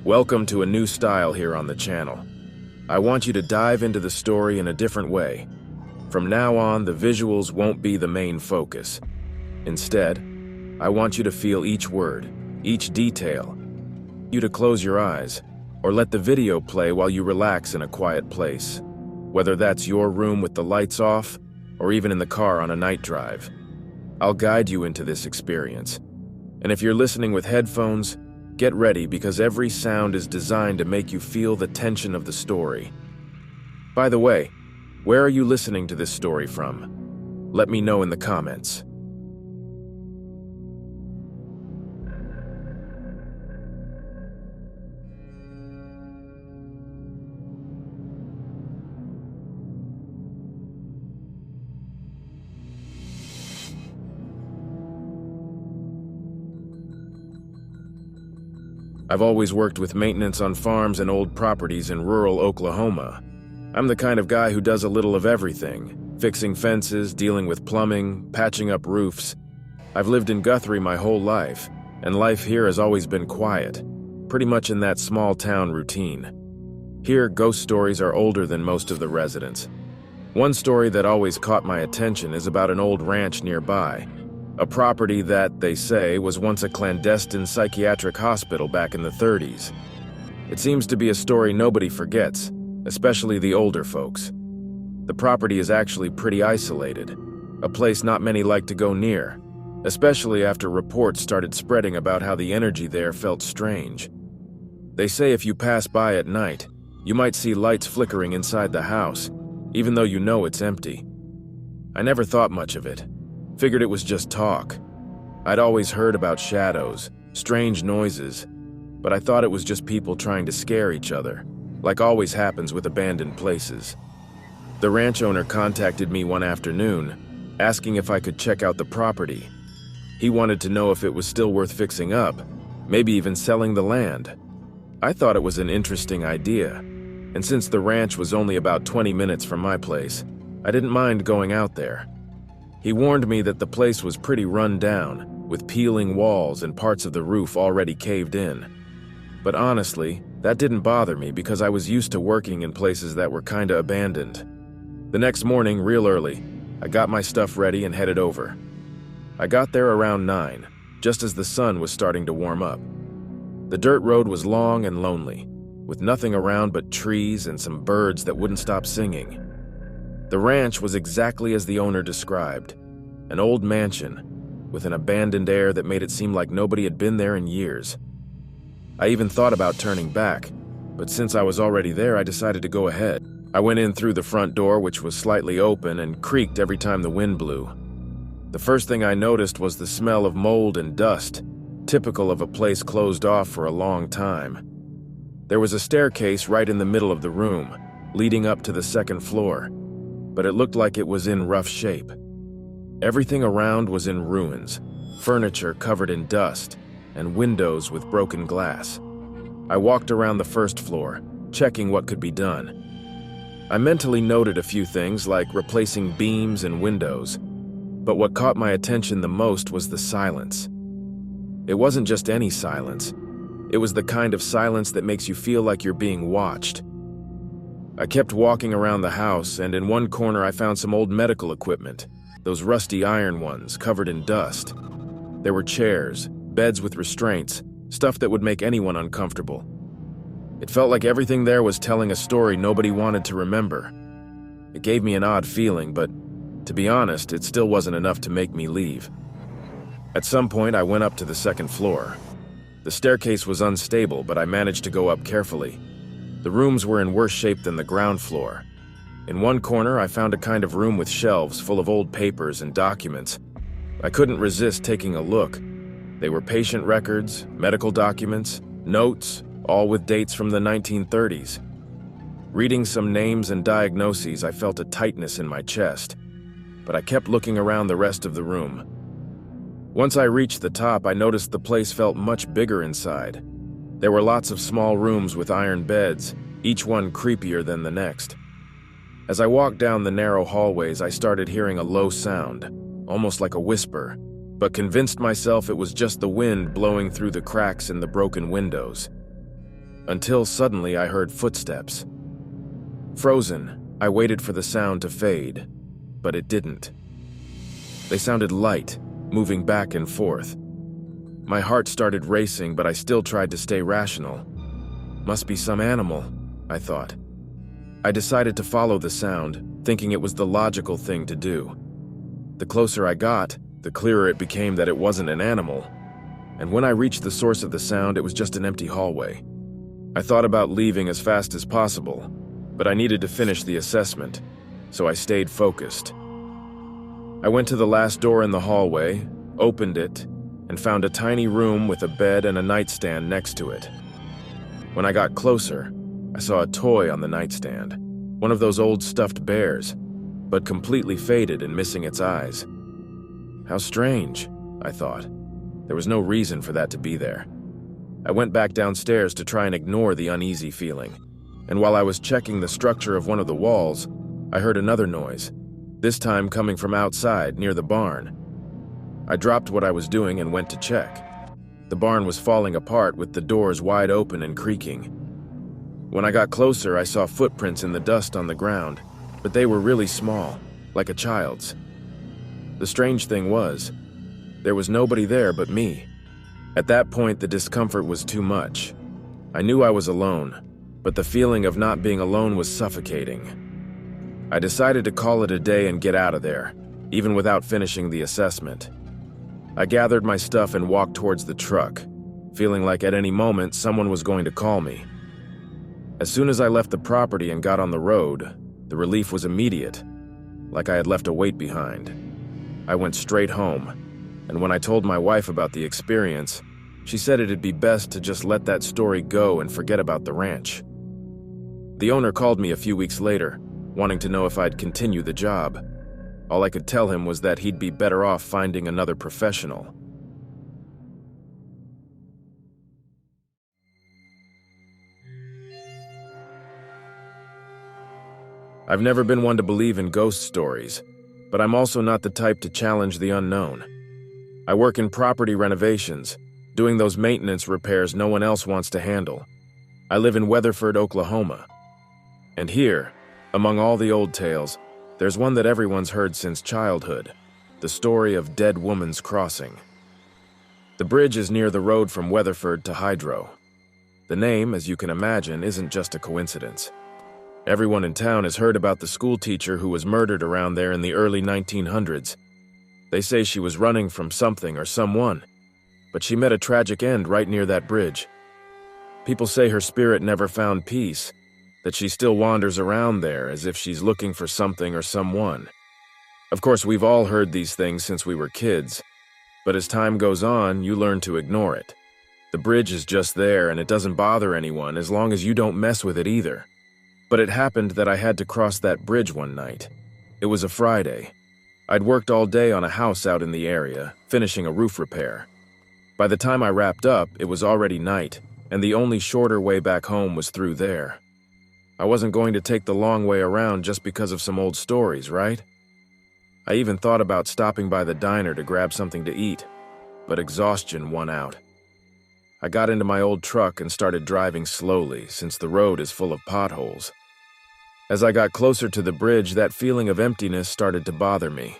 Welcome to a new style here on the channel. I want you to dive into the story in a different way. From now on, the visuals won't be the main focus. Instead, I want you to feel each word, each detail. You to close your eyes, or let the video play while you relax in a quiet place. Whether that's your room with the lights off, or even in the car on a night drive. I'll guide you into this experience. And if you're listening with headphones, get ready because every sound is designed to make you feel the tension of the story. By the way, where are you listening to this story from? Let me know in the comments. I've always worked with maintenance on farms and old properties in rural Oklahoma. I'm the kind of guy who does a little of everything, fixing fences, dealing with plumbing, patching up roofs. I've lived in Guthrie my whole life, and life here has always been quiet, pretty much in that small town routine. Here, ghost stories are older than most of the residents. One story that always caught my attention is about an old ranch nearby. A property that, they say, was once a clandestine psychiatric hospital back in the 30s. It seems to be a story nobody forgets, especially the older folks. The property is actually pretty isolated, a place not many like to go near, especially after reports started spreading about how the energy there felt strange. They say if you pass by at night, you might see lights flickering inside the house, even though you know it's empty. I never thought much of it. Figured it was just talk. I'd always heard about shadows, strange noises, but I thought it was just people trying to scare each other, like always happens with abandoned places. The ranch owner contacted me one afternoon, asking if I could check out the property. He wanted to know if it was still worth fixing up, maybe even selling the land. I thought it was an interesting idea, and since the ranch was only about 20 minutes from my place, I didn't mind going out there. He warned me that the place was pretty run down, with peeling walls and parts of the roof already caved in. But honestly, that didn't bother me because I was used to working in places that were kinda abandoned. The next morning, real early, I got my stuff ready and headed over. I got there around 9, just as the sun was starting to warm up. The dirt road was long and lonely, with nothing around but trees and some birds that wouldn't stop singing. The ranch was exactly as the owner described, an old mansion with an abandoned air that made it seem like nobody had been there in years. I even thought about turning back, but since I was already there, I decided to go ahead. I went in through the front door, which was slightly open and creaked every time the wind blew. The first thing I noticed was the smell of mold and dust, typical of a place closed off for a long time. There was a staircase right in the middle of the room, leading up to the second floor, but it looked like it was in rough shape. Everything around was in ruins, furniture covered in dust, and windows with broken glass. I walked around the first floor, checking what could be done. I mentally noted a few things like replacing beams and windows, but what caught my attention the most was the silence. It wasn't just any silence. It was the kind of silence that makes you feel like you're being watched. I kept walking around the house, and in one corner I found some old medical equipment, those rusty iron ones covered in dust. There were chairs, beds with restraints, stuff that would make anyone uncomfortable. It felt like everything there was telling a story nobody wanted to remember. It gave me an odd feeling, but to be honest, it still wasn't enough to make me leave. At some point, I went up to the second floor. The staircase was unstable, but I managed to go up carefully. The rooms were in worse shape than the ground floor. In one corner, I found a kind of room with shelves full of old papers and documents. I couldn't resist taking a look. They were patient records, medical documents, notes, all with dates from the 1930s. Reading some names and diagnoses, I felt a tightness in my chest, but I kept looking around the rest of the room. Once I reached the top, I noticed the place felt much bigger inside. There were lots of small rooms with iron beds, each one creepier than the next. As I walked down the narrow hallways, I started hearing a low sound, almost like a whisper, but convinced myself it was just the wind blowing through the cracks in the broken windows. until suddenly I heard footsteps. Frozen, I waited for the sound to fade, but it didn't. They sounded light, moving back and forth. My heart started racing, but I still tried to stay rational. Must be some animal, I thought. I decided to follow the sound, thinking it was the logical thing to do. The closer I got, the clearer it became that it wasn't an animal. And when I reached the source of the sound, it was just an empty hallway. I thought about leaving as fast as possible, but I needed to finish the assessment, so I stayed focused. I went to the last door in the hallway, opened it, and found a tiny room with a bed and a nightstand next to it. When I got closer, I saw a toy on the nightstand, one of those old stuffed bears, but completely faded and missing its eyes. How strange, I thought. There was no reason for that to be there. I went back downstairs to try and ignore the uneasy feeling, and while I was checking the structure of one of the walls, I heard another noise, this time coming from outside near the barn. I dropped what I was doing and went to check. The barn was falling apart with the doors wide open and creaking. When I got closer, I saw footprints in the dust on the ground, but they were really small, like a child's. The strange thing was, there was nobody there but me. At that point, the discomfort was too much. I knew I was alone, but the feeling of not being alone was suffocating. I decided to call it a day and get out of there, even without finishing the assessment. I gathered my stuff and walked towards the truck, feeling like at any moment someone was going to call me. As soon as I left the property and got on the road, the relief was immediate, like I had left a weight behind. I went straight home, and when I told my wife about the experience, she said it'd be best to just let that story go and forget about the ranch. The owner called me a few weeks later, wanting to know if I'd continue the job. All I could tell him was that he'd be better off finding another professional. I've never been one to believe in ghost stories, but I'm also not the type to challenge the unknown. I work in property renovations, doing those maintenance repairs no one else wants to handle. I live in Weatherford, Oklahoma. And here, among all the old tales, there's one that everyone's heard since childhood, the story of Dead Woman's Crossing. The bridge is near the road from Weatherford to Hydro. The name, as you can imagine, isn't just a coincidence. Everyone in town has heard about the school teacher who was murdered around there in the early 1900s. They say she was running from something or someone, but she met a tragic end right near that bridge. People say her spirit never found peace, that she still wanders around there as if she's looking for something or someone. Of course, we've all heard these things since we were kids, but as time goes on, you learn to ignore it. The bridge is just there and it doesn't bother anyone as long as you don't mess with it either. But it happened that I had to cross that bridge one night. It was a Friday. I'd worked all day on a house out in the area, finishing a roof repair. By the time I wrapped up, it was already night, and the only shorter way back home was through there. I wasn't going to take the long way around just because of some old stories, right? I even thought about stopping by the diner to grab something to eat, but exhaustion won out. I got into my old truck and started driving slowly since the road is full of potholes. As I got closer to the bridge, that feeling of emptiness started to bother me.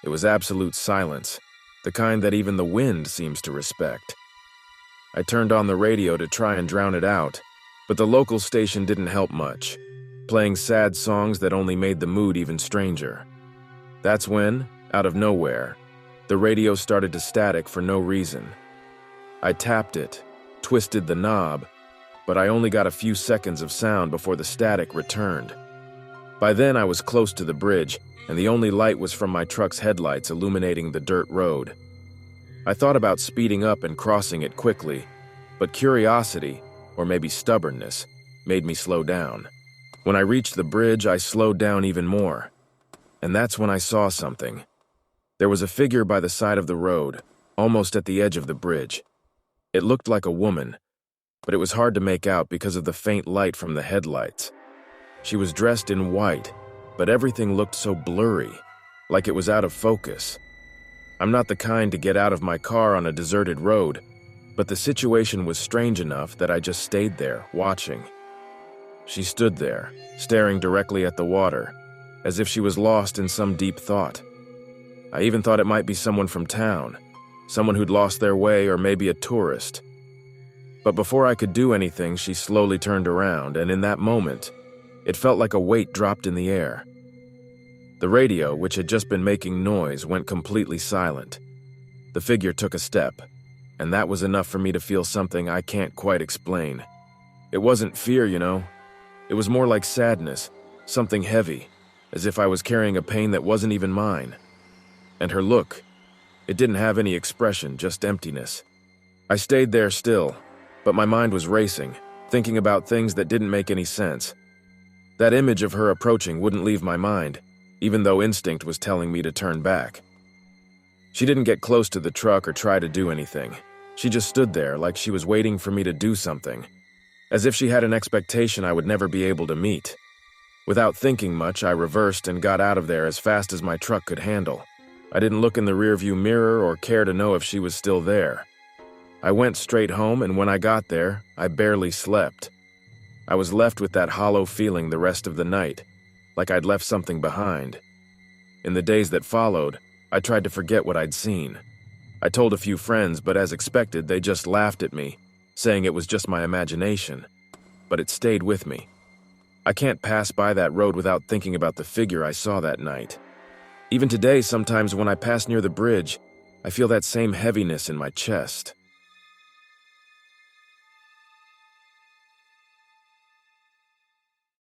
It was absolute silence, the kind that even the wind seems to respect. I turned on the radio to try and drown it out, but the local station didn't help much, playing sad songs that only made the mood even stranger. That's when, out of nowhere, the radio started to static for no reason. I tapped it, twisted the knob, but I only got a few seconds of sound before the static returned. By then I was close to the bridge, and the only light was from my truck's headlights illuminating the dirt road. I thought about speeding up and crossing it quickly, but curiosity, or maybe stubbornness, made me slow down. When I reached the bridge, I slowed down even more. And that's when I saw something. There was a figure by the side of the road, almost at the edge of the bridge. It looked like a woman, but it was hard to make out because of the faint light from the headlights. She was dressed in white, but everything looked so blurry, like it was out of focus. I'm not the kind to get out of my car on a deserted road, But the situation was strange enough that I just stayed there, watching. She stood there, staring directly at the water, as if she was lost in some deep thought. I even thought it might be someone from town, someone who'd lost their way or maybe a tourist. But before I could do anything, she slowly turned around, and in that moment, it felt like a weight dropped in the air. The radio, which had just been making noise, went completely silent. The figure took a step, and that was enough for me to feel something I can't quite explain. It wasn't fear, you know. It was more like sadness, something heavy, as if I was carrying a pain that wasn't even mine. And her look, it didn't have any expression, just emptiness. I stayed there still, but my mind was racing, thinking about things that didn't make any sense. That image of her approaching wouldn't leave my mind, even though instinct was telling me to turn back. She didn't get close to the truck or try to do anything. She just stood there like she was waiting for me to do something, as if she had an expectation I would never be able to meet. Without thinking much, I reversed and got out of there as fast as my truck could handle. I didn't look in the rearview mirror or care to know if she was still there. I went straight home, and when I got there, I barely slept. I was left with that hollow feeling the rest of the night, like I'd left something behind. In the days that followed, I tried to forget what I'd seen. I told a few friends, but as expected, they just laughed at me, saying it was just my imagination. But it stayed with me. I can't pass by that road without thinking about the figure I saw that night. Even today, sometimes when I pass near the bridge, I feel that same heaviness in my chest.